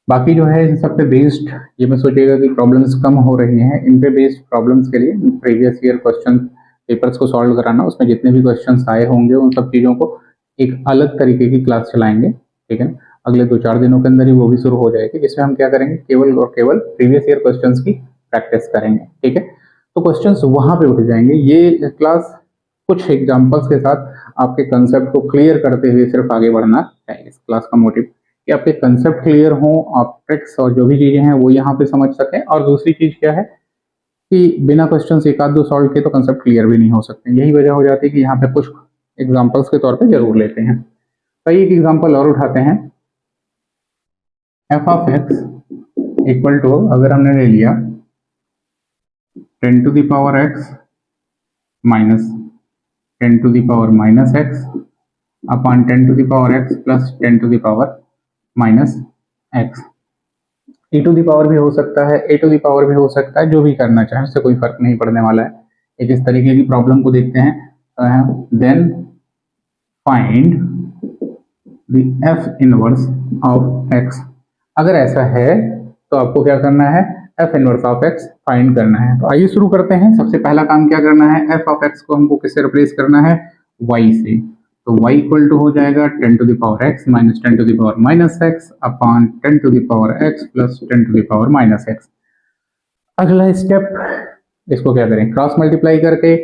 बाकी जो है इन सब पे बेस्ड, ये मत सोचिएगा कि प्रॉब्लम्स कम हो रही हैं, इन पे बेस्ड प्रॉब्लम्स के लिए प्रीवियस ईयर क्वेश्चन पेपर्स को सॉल्व कराना, उसमें जितने भी क्वेश्चंस आए होंगे उन सब चीज़ों को एक अलग तरीके की क्लास चलाएंगे, ठीक है। अगले 2-4 दिनों के अंदर ही वो भी शुरू हो जाएगी, जिसमें हम क्या करेंगे, केवल और केवल प्रीवियस ईयर क्वेश्चंस की प्रैक्टिस करेंगे, ठीक है। तो क्वेश्चंस वहां पे उठ जाएंगे। ये क्लास कुछ एग्जाम्पल्स के साथ आपके कंसेप्ट को क्लियर करते हुए सिर्फ आगे बढ़ना है। इस क्लास का मोटिव कि आपके कंसेप्ट क्लियर हो, आप ट्रिक्स और जो भी चीजें हैं वो यहाँ पे समझ सकें। और दूसरी चीज क्या है कि बिना क्वेश्चंस एक आध दो सॉल्व किए तो कंसेप्ट क्लियर भी नहीं हो सकते। यही वजह हो जाती है कि यहाँ पे कुछ एग्जाम्पल्स के तौर पे जरूर लेते हैं। तो एक एग्जाम्पल और उठाते हैं। F of x equal to, अगर हमने ले लिया 10 to the power x minus 10 to the power minus x upon 10 to the power x plus 10 to the power minus x. e to the power भी हो सकता है, a टू दी पावर भी हो सकता है, जो भी करना चाहे उससे कोई फर्क नहीं पड़ने वाला है। एक इस तरीके की प्रॉब्लम को देखते हैं। Then find the f inverse of x। अगर ऐसा है तो आपको क्या करना है, f inverse of x find करना है। तो आइए शुरू करते हैं। सबसे पहला काम क्या करना है, f ऑफ x को हमको किससे रिप्लेस करना है, y से। तो y इक्वल टू हो जाएगा 10 to the power x minus 10 to the power minus x upon 10 to the power x plus 10 to the power minus x। अगला स्टेप, इसको क्या करें, क्रॉस मल्टीप्लाई करके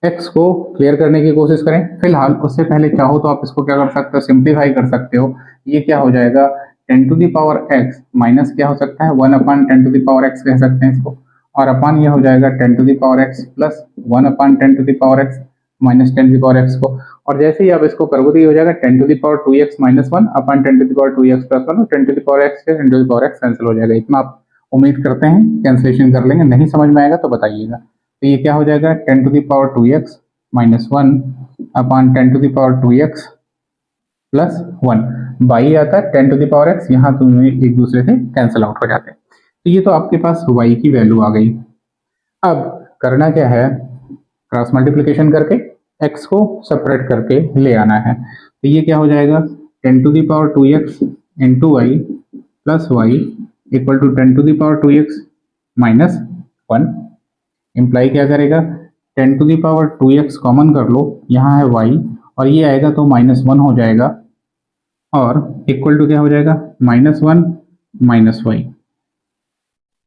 x को क्लियर करने की कोशिश करें। फिलहाल उससे पहले चाहो तो आप इसको क्या कर सकते हो, सिंप्लीफाई कर सकते हो। ये क्या हो जाएगा, 10 to the power x minus क्या हो सकता है, 1 upon 10 to the power x कह सकते हैं इसको। और अपॉन ये हो जाएगा 10 to the power x plus 1 upon 10 to the power x minus 10 to the power x को। और जैसे ही आप इसको करोगे तो ये हो जाएगा 10 to the power 2x minus 1 upon 10 to the power 2x plus 1 और 10 टू द पावर x से 10 to the power x cancel हो जाएगा। इतना आप उम्मीद करते हैं कैंसिलेशन कर लेंगे। नहीं समझ में आएगा तो बताइएगा। तो ये क्या हो जाएगा, 10 to the power 2x minus 1 upon 10 to the power 2x plus 1। By आता है 10 टू द पावर x, यहाँ दोनों एक दूसरे से कैंसिल आउट हो जाते हैं। तो ये तो आपके पास y की वैल्यू आ गई। अब करना क्या है, क्रॉस मल्टीप्लिकेशन करके x को सेपरेट करके ले आना है। तो ये क्या हो जाएगा, 10 to the power 2x into y plus y equal to 10 to the power 2x minus 1। Imply क्या करेगा, 10 to the power 2x common कर लो, यहाँ है y और ये आएगा तो माइनस 1 हो जाएगा और इक्वल टू क्या हो जाएगा, माइनस 1 माइनस वाई।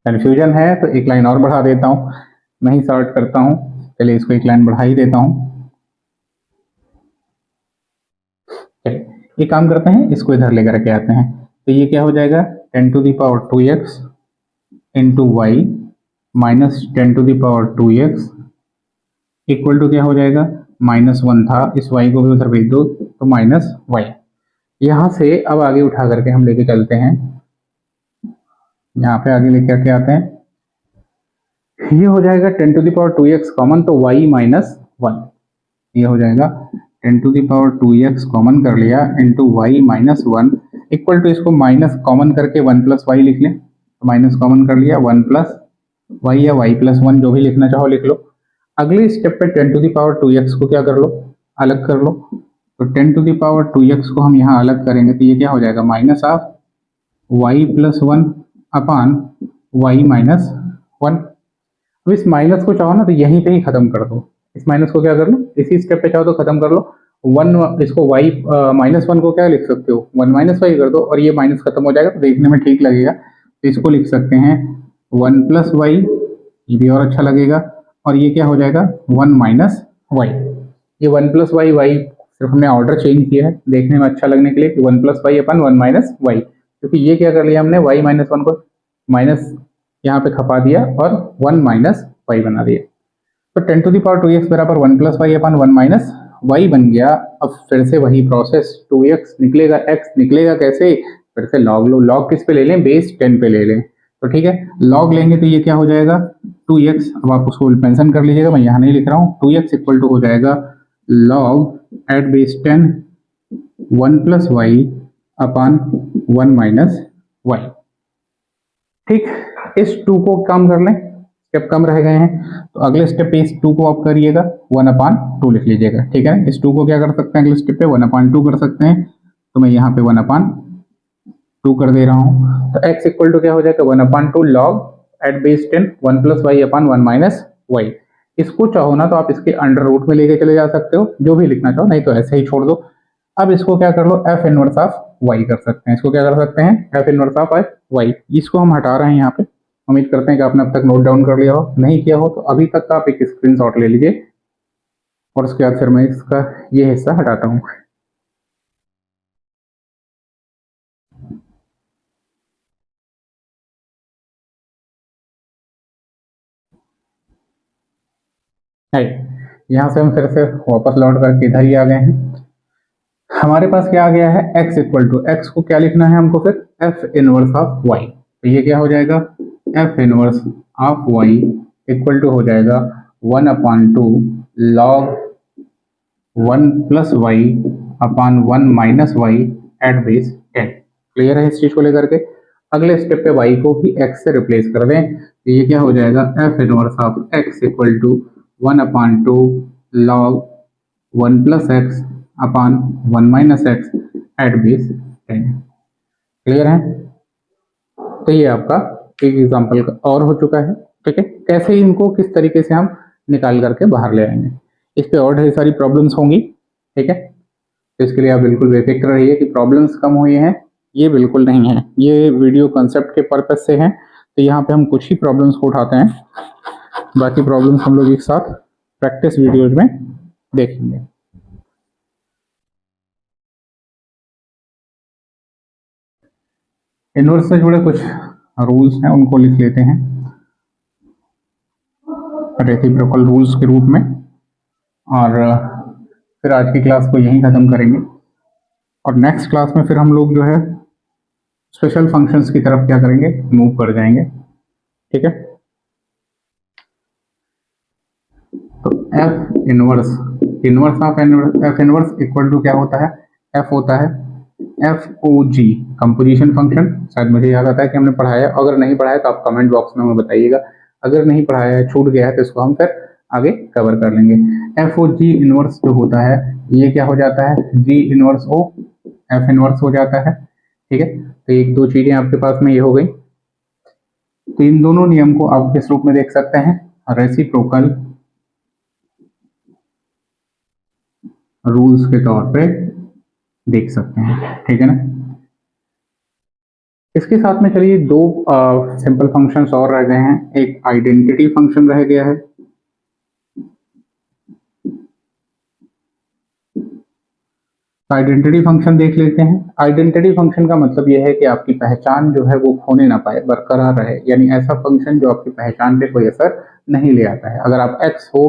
कन्फ्यूजन है तो एक लाइन और बढ़ा देता हूँ, मैं ही सॉर्ट करता हूँ। चलिए इसको एक लाइन बढ़ा ही देता हूँ। ये काम करते हैं, इसको इधर लेकर के आते हैं। तो ये क्या हो जाएगा, 10 to the power 2x into y minus 10 to the power 2x equal to क्या हो जाएगा, माइनस 1 था, इस y को भी उधर भेज दो तो माइनस वाई। यहाँ से अब आगे उठा करके हम लेके चलते हैं, यहाँ पे आगे लेके आके आते हैं। ये हो जाएगा 10 to the power 2x common तो y माइनस 1। ये हो जाएगा 10 to the power 2x common कर लिया into y minus 1 equal to, इसको माइनस कॉमन करके 1 प्लस वाई लिख लें। तो माइनस कॉमन कर लिया, 1 प्लस वाई या वाई प्लस 1 जो भी लिखना चाहो लिख लो। अगले स्टेप पे 10 टू द पावर 2x को क्या कर लो, अलग कर लो। तो 10 टू द पावर 2x को हम यहाँ अलग करेंगे तो ये क्या हो जाएगा, minus of Y plus 1 upon y minus 1। अब इस माइनस को चाहो ना तो यहीं पे ही खत्म कर दो, इस माइनस को क्या कर लो, इसी स्टेप पे चाहो तो खत्म कर लो। 1 इसको y माइनस 1 को क्या लिख सकते हो, 1 माइनस वाई कर दो और ये माइनस खत्म हो जाएगा तो देखने में ठीक लगेगा। तो इसको लिख सकते हैं 1 प्लस वाई, ये भी और अच्छा लगेगा। और ये क्या हो जाएगा 1 माइनस वाई। ये 1 प्लस वाई, वाई सिर्फ हमने ऑर्डर चेंज किया है देखने में अच्छा लगने के लिए कि 1 प्लस वाई अपन 1 माइनस वाई, क्योंकि ये क्या कर लिया हमने वाई माइनस वन को माइनस यहाँ पे खपा दिया और 1 माइनस वाई बना दिया। तो 10 टू दी पावर 2x बराबर 1 प्लस वाई अपन 1 माइनस वाई बन गया। अब फिर से वही प्रोसेस 2x निकलेगा, x निकलेगा कैसे, फिर से लॉग लो, लॉग किस पे ले लें, बेस 10 पे ले लें। तो ठीक है, लॉग लेंगे तो ये क्या हो जाएगा 2x, अब आप उसको मेंशन कर लीजिएगा, मैं यहाँ नहीं लिख रहा हूँ। 2x इक्वल टू हो जाएगा log at base 10 1 plus Y upon 1 minus Y. ठीक, इस 2 को कम कर लें, स्टेप कम रह गए हैं, तो अगले स्टेप पे इस 2 को आप करिएगा 1/2 लिख लीजिएगा। ठीक है, इस 2 को क्या कर सकते हैं अगले स्टेप पे 1/2 कर सकते हैं, तो मैं यहाँ पे 1/2 कर दे रहा हूँ। तो x इक्वल टू क्या हो जाएगा 1/2 log at base 10 1 plus Y upon 1 minus Y. इसको चाहो ना तो आप इसके अंडर रूट में लेके चले जा सकते हो, जो भी लिखना चाहो, नहीं तो ऐसे ही छोड़ दो। अब इसको क्या कर लो एफ इनवर्स ऑफ वाई कर सकते हैं, इसको क्या कर सकते हैं एफ इनवर्स ऑफ वाई। इसको हम हटा रहे हैं यहाँ पे। उम्मीद करते हैं कि आपने अब तक नोट डाउन कर लिया हो, नहीं किया हो तो अभी तक का आप एक स्क्रीनशॉट ले लीजिए और उसके बाद फिर मैं इसका ये हिस्सा हटाता हूँ। है, यहाँ से हम फिर से वापस लौट करके इधर ही आ गए हैं। हमारे पास क्या आ गया है x इक्वल टू, एक्स को क्या लिखना है हमको फिर f इनवर्स ऑफ y। तो ये क्या हो जाएगा f inverse of y equal to हो जाएगा 1/2 log 1 plus Y upon 1 minus y at base 10। Clear है इस चीज को लेकर के। अगले स्टेप पे y को भी x से रिप्लेस कर दें, तो ये क्या हो जाएगा f inverse of x equal to 1/2 log 1 plus x upon 1 minus x at base 10। Clear है, तो ये आपका एक एग्जाम्पल और हो चुका है। ठीक है, कैसे इनको किस तरीके से हम निकाल करके बाहर ले आएंगे, इस पे और ढेर सारी प्रॉब्लम्स होंगी। ठीक है, तो इसके लिए आप बिल्कुल बेफिक्र रहिए कि प्रॉब्लम्स कम हुई हैं, ये बिल्कुल नहीं है, ये वीडियो कंसेप्ट के पर्पज से है। तो यहाँ पे हम कुछ ही प्रॉब्लम्स को उठाते हैं, बाकी प्रॉब्लम्स हम लोग एक साथ प्रैक्टिस वीडियोज में देखेंगे। इनवर्स से जुड़े कुछ रूल्स हैं, उनको लिख लेते हैं रेसिप्रोकल रूल्स के रूप में, और फिर आज की क्लास को यहीं ख़त्म करेंगे। और नेक्स्ट क्लास में फिर हम लोग जो है स्पेशल फंक्शंस की तरफ क्या करेंगे, मूव कर जाएंगे। ठीक है, तो f inverse, inverse of f inverse equal to क्या होता है, एफ होता है f o g composition function. शायद मुझे याद आता है कि हमने पढ़ाया, अगर नहीं पढ़ाया तो आप कमेंट बॉक्स में हमें बताइएगा, अगर नहीं पढ़ाया है छूट गया है तो इसको हम फिर आगे कवर कर लेंगे। एफ ओ जी इनवर्स जो होता है ये क्या हो जाता है g inverse o f inverse हो जाता है। ठीक है, तो एक दो चीजें आपके पास में ये हो गई। तो इन दोनों नियम को आप किस रूप में देख सकते हैं, रेसिप्रोकल रूल्स के तौर पे देख सकते हैं। ठीक है ना, इसके साथ में चलिए दो सिंपल फंक्शंस और रह गए हैं, एक आइडेंटिटी फंक्शन रह गया है। आइडेंटिटी फंक्शन देख लेते हैं। आइडेंटिटी फंक्शन का मतलब यह है कि आपकी पहचान जो है वो खोने ना पाए, बरकरार रहे, यानी ऐसा फंक्शन जो आपकी पहचान पे कोई असर नहीं ले आता है। अगर आप x हो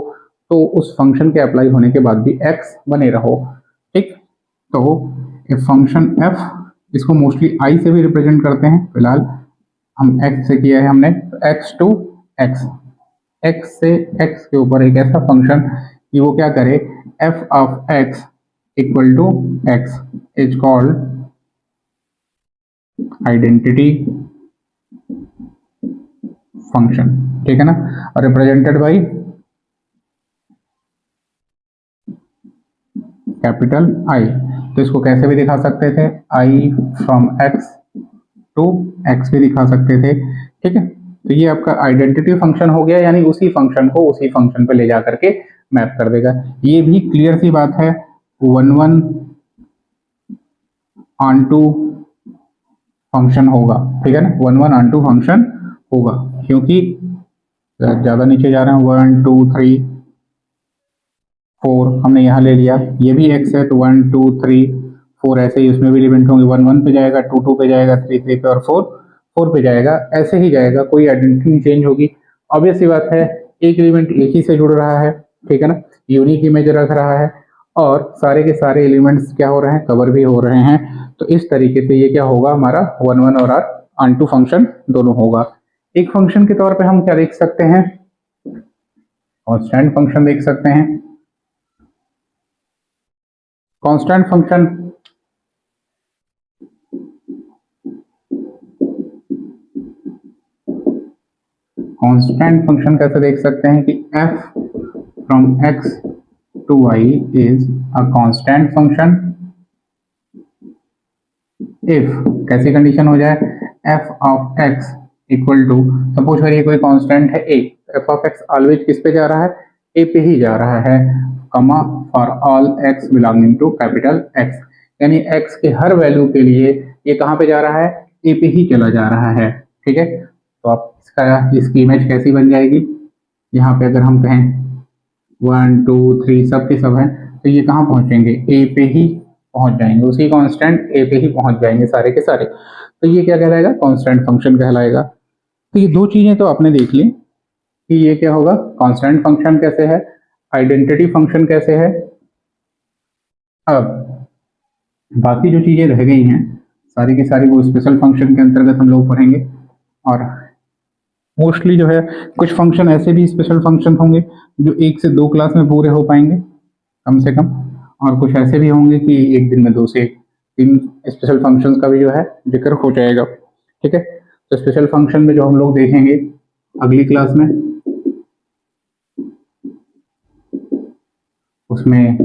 तो उस फंक्शन के अप्लाई होने के बाद भी x बने रहो। ठीक, तो एक फंक्शन f, इसको मोस्टली i से भी रिप्रेजेंट करते हैं, फिलहाल हम x से किया है हमने, x टू x, x से x के ऊपर एक ऐसा फंक्शन कि वो क्या करे, f of x equal to x is called identity function. ठीक है ना, और रिप्रेजेंटेड बाई कैपिटल I। तो इसको कैसे भी दिखा सकते थे, I from x to x भी दिखा सकते थे। ठीक है, तो ये आपका आइडेंटिटी फंक्शन हो गया, यानी उसी फंक्शन को उसी फंक्शन पे ले जा करके मैप कर देगा। ये भी क्लियर सी बात है, 1 ऑन टू फंक्शन होगा। ठीक है ना, 1 ऑन टू फंक्शन होगा, क्योंकि ज़्यादा नीचे जा रहे हैं, 1 2 3 4 हमने यहाँ ले लिया, ये भी x है तो 1 2 3 4 ऐसे ही उसमें भी एलिमेंट होंगे, 1 1 पे जाएगा, 2 2 पे जाएगा, 3 3 पे और 4 4 पे जाएगा, ऐसे ही जाएगा, कोई आइडेंटिटी नहीं चेंज होगी। ऑब्वियस सी बात है, एक एलिमेंट एक ही से जुड़ रहा है, ठीक है ना, यूनिक इमेज रख रहा है और सारे के सारे एलिमेंट्स क्या हो रहे हैं, कवर भी हो रहे हैं। तो इस तरीके से ये क्या होगा, हमारा 1 1 और ऑन टू फंक्शन दोनों होगा। एक फंक्शन के तौर पे हम क्या देख सकते हैं, कांस्टेंट फंक्शन देख सकते हैं। कांस्टेंट फंक्शन कांस्टेंट फंक्शन कैसे देख सकते हैं कि f from x to y is a constant function if कैसी कंडीशन हो जाए, f of x equal to, suppose करिए कोई कांस्टेंट है a, f of x always किस पे जा रहा है, a पे ही जा रहा है, comma for all x belonging to capital X, यानी x के हर वैल्यू के लिए ये कहाँ पे जा रहा है, a पे ही चला जा रहा है, ठीक है। तो आप इसकी इमेज कैसी बन जाएगी, यहाँ पे अगर हम कहें 1 2 3 सब के सब हैं, तो ये कहाँ पहुंचेंगे, ए पे ही पहुंच जाएंगे, उसी कांस्टेंट ए पे ही पहुंच जाएंगे सारे के सारे। तो ये क्या कहलाएगा, कांस्टेंट फंक्शन कहलाएगा। तो ये दो चीजें तो आपने देख ली कि ये क्या होगा, कांस्टेंट फंक्शन कैसे है, आइडेंटिटी फंक्शन कैसे है। अब बाकी जो चीजें रह गई हैं सारी की सारी वो स्पेशल फंक्शन के अंतर्गत हम लोग पढ़ेंगे। और मोस्टली जो है कुछ फंक्शन ऐसे भी स्पेशल फंक्शन होंगे जो 1 से 2 क्लास में पूरे हो पाएंगे कम से कम, और कुछ ऐसे भी होंगे कि एक दिन में 2 से 3 स्पेशल फंक्शंस का भी जो है जिक्र हो जाएगा, ठीक है। तो स्पेशल फंक्शन में जो हम लोग देखेंगे अगली क्लास में, उसमें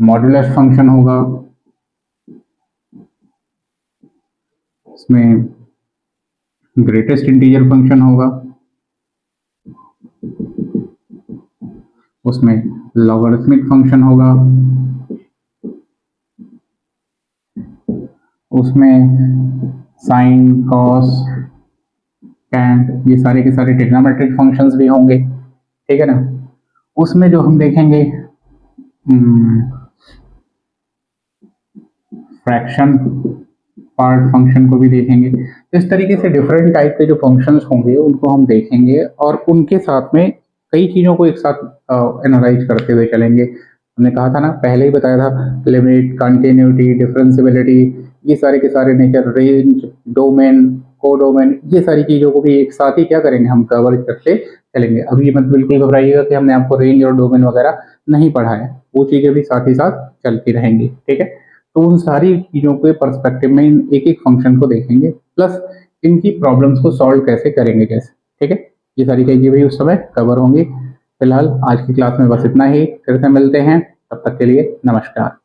मॉड्यूलस फंक्शन होगा, उसमें ग्रेटेस्ट इंटीजर फंक्शन होगा, उसमें लॉगरिथमिक फंक्शन होगा, उसमें साइन कॉस टैन ये सारे के सारे ट्रिग्नोमेट्रिक फंक्शंस भी होंगे, ठीक है ना। उसमें जो हम देखेंगे फ्रैक्शन पार्ट फंक्शन को भी देखेंगे। तो इस तरीके से डिफरेंट टाइप के जो फंक्शंस होंगे उनको हम देखेंगे और उनके साथ में कई चीज़ों को एक साथ एनालाइज करते हुए चलेंगे। हमने कहा था ना, पहले ही बताया था, लिमिट, कंटिन्यूटी, डिफरेंशियबिलिटी, ये सारे के सारे नेचर, रेंज, डोमेन, कोडोमेन, ये सारी चीज़ों को भी एक साथ ही क्या करेंगे, हम कवर करते चलेंगे। अभी ये मत बिल्कुल घबराइएगा कि हमने आपको रेंज और डोमेन वगैरह नहीं पढ़ा है, वो चीज़ें भी साथ ही साथ चलती रहेंगी, ठीक है। तो उन सारी चीज़ों के पर्सपेक्टिव में इन एक एक फंक्शन को देखेंगे, प्लस इनकी प्रॉब्लम्स को सॉल्व कैसे करेंगे जैसे, ठीक है। ये सारी चीज़ें भी उस समय कवर होंगी। फिलहाल आज की क्लास में बस इतना ही, फिर से मिलते हैं, तब तक के लिए नमस्कार।